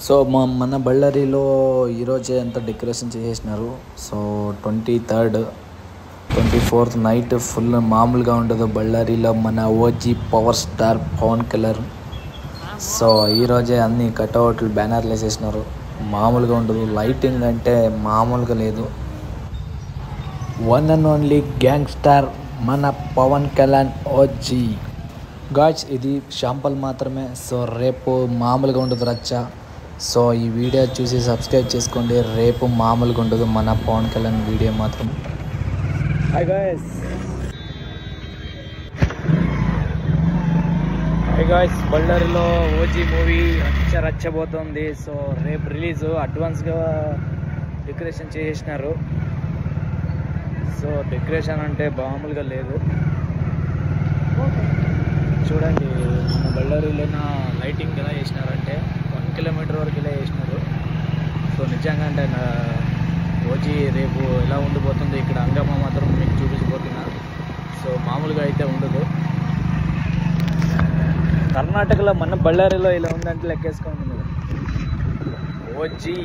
So మన బళ్ళారిలో ఈరోజే అంతా డెకరేషన్ చేసేసినారు. So 23rd 24th night full మామూలుగా ఉండదు బళ్ళారిలో మన OG power star Pawan Kalyan. So ఈరోజే అన్ని కట్అవుట్లు బ్యానర్లు వేసేసినారు. మామూలుగా ఉండదు, లైటింగ్ అంటే మామూలుగా లేదు. వన్ అండ్ ఓన్లీ గ్యాంగ్స్టార్ మన పవన్ కళ్యాణ్ ఓజీ. గాయ్స్ ఇది శాంపుల్ మాత్రమే. సో రేపు మామూలుగా ఉండదు రచ్చ. సో ఈ వీడియో చూసి సబ్స్క్రైబ్ చేసుకోండి. రేపు మామూలుగా ఉండదు మన పవన్ కళ్యాణ్ వీడియో మాత్రం. హాయ్ గాయ్స్ బళ్ళారిలో ఓజీ మూవీ రచ్చబోతోంది. సో రేపు రిలీజ్ అడ్వాన్స్గా డెకరేషన్ చేసేసినారు. సో డెకరేషన్ అంటే మామూలుగా లేదు. చూడండి మన బళ్ళారిలోన లైటింగ్ ఎలా చేసినారంటే 1 కిలోమీటర్ వరకు ఇలా చేసినారు. సో నిజంగా అంటే ఓజీ రేపు ఎలా ఉండిపోతుంది ఇక్కడ హంగామా మాత్రం మీకు చూపించబోతున్నారు. సో మామూలుగా అయితే ఉండదు. కర్ణాటకలో మన బళ్ళారిలో ఇలా ఉందంటే లెక్కేసుకోండి ఓజీ.